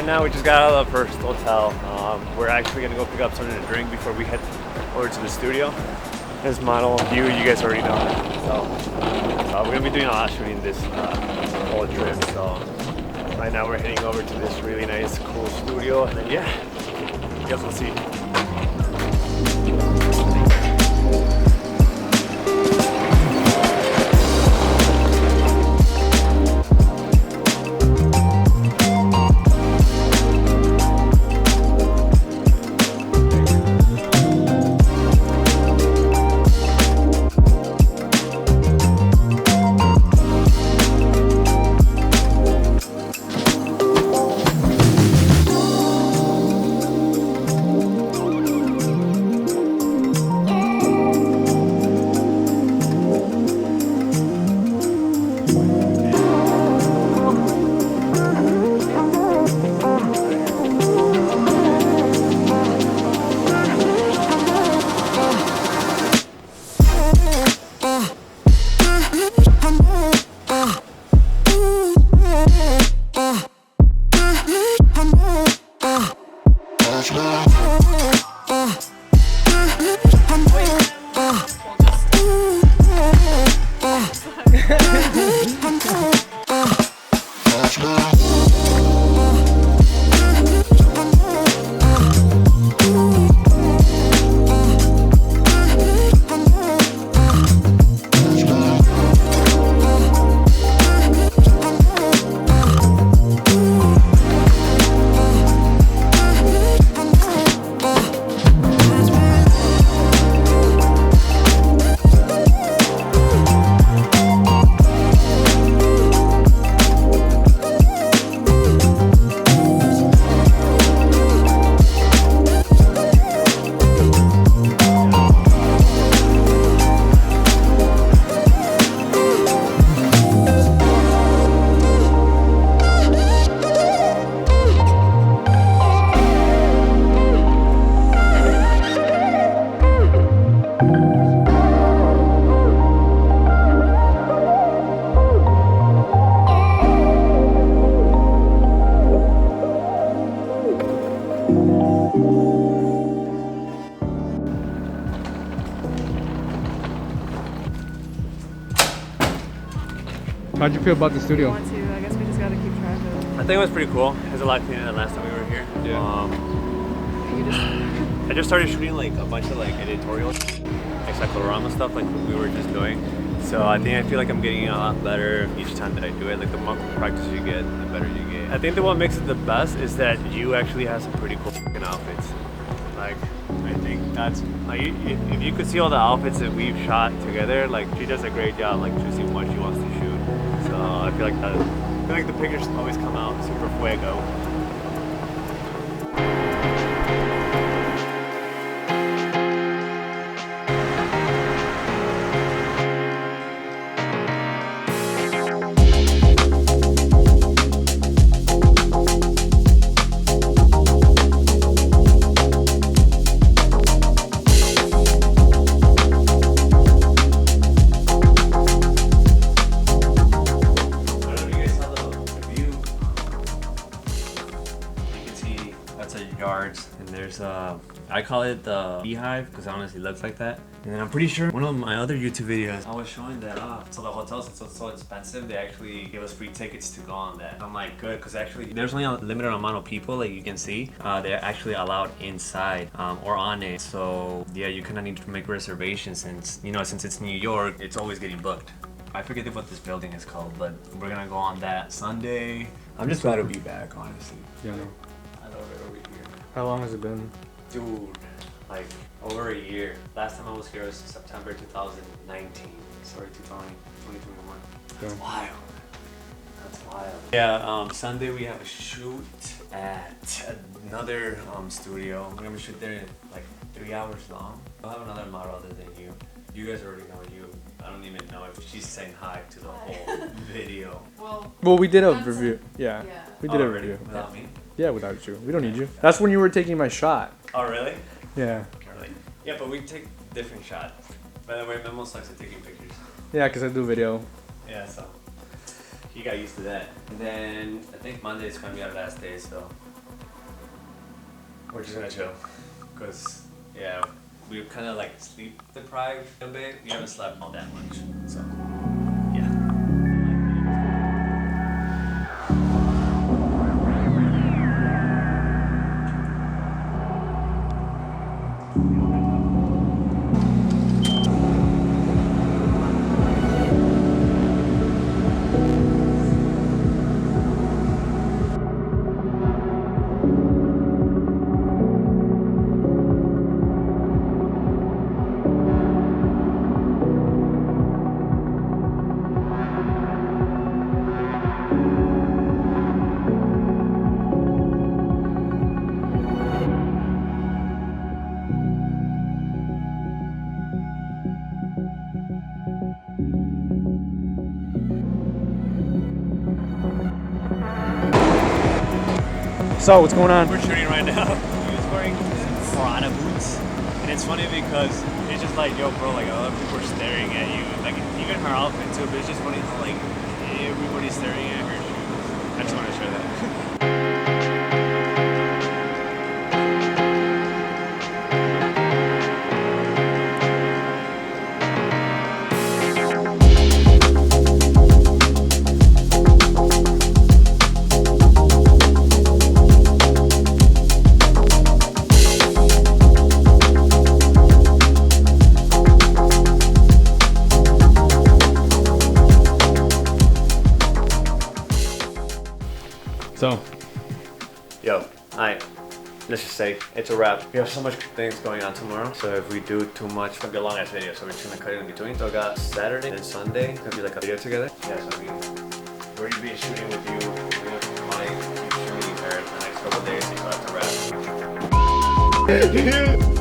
Right now we just got out of the first hotel. We're actually gonna go pick up something to drink before we head over to the studio. This model view, you guys already know. So we're gonna be doing a lot of shooting this whole trip. So right now we're heading over to this really nice, cool studio, and then yeah, I guess we'll see. How'd you feel about the studio? I guess we just gotta keep track of it. I think it was pretty cool. It was a lot cleaner than last time we were here. Yeah. I just started shooting like a bunch of like editorial cyclorama stuff like we were just doing. So I feel like I'm getting a lot better each time that I do it. Like the more practice you get, the better you get. I think that what makes it the best is that you actually have some pretty cool fucking outfits. Like I think that's like if you could see all the outfits that we've shot together, like she does a great job like choosing what she wants to shoot. So I feel like the pictures always come out super fuego. And there's I call it the beehive because it honestly looks like that. And then I'm pretty sure one of my other YouTube videos I was showing that so the hotels, since it's so expensive, they actually give us free tickets to go on that. I'm like, good, because actually there's only a limited amount of people, like you can see. They're actually allowed inside or on it. So yeah, you kind of need to make reservations since it's New York, it's always getting booked. I forget what this building is called, but we're gonna go on that Sunday. I'm just glad to be back, honestly. Yeah. I love it over here. How long has it been? Dude, like over a year. Last time I was here was September 2019. Sorry, 2021. That's wild. That's wild. Yeah, Sunday we have a shoot at another studio. We're gonna shoot there in like 3 hours long. I'll have another model other than you. You guys already know you. I don't even know if she's saying hi to the whole video. Well, we did a review. Yeah. We did a already? review. Without me? Yeah, without you. We don't need you. That's when you were taking my shot. Oh, really? Yeah. Really? Yeah, but we take different shots. By the way, Memo sucks at taking pictures. Yeah, because I do video. Yeah, so he got used to that. And then I think Monday is going to be our last day, so we're just gonna chill. Cause yeah, we're kind of like sleep deprived a bit. We haven't slept all that much, so yeah. So, what's going on? We're shooting right now. He was wearing Piranha boots, and it's funny because it's just like, yo, bro, like a lot of people are staring at you, like even her outfit too. But it's just funny how like everybody's staring at her shoes. I just want to share that. So, Yo, alright. Let's just say it's a wrap. We have so much things going on tomorrow, so if we do too much, it's gonna be a long ass video, so we're just gonna cut it in between. So I got Saturday and Sunday, it's gonna be like a video together. Yeah, so we're gonna be shooting with you. We're gonna be shooting her the next couple days, so you have to wrap.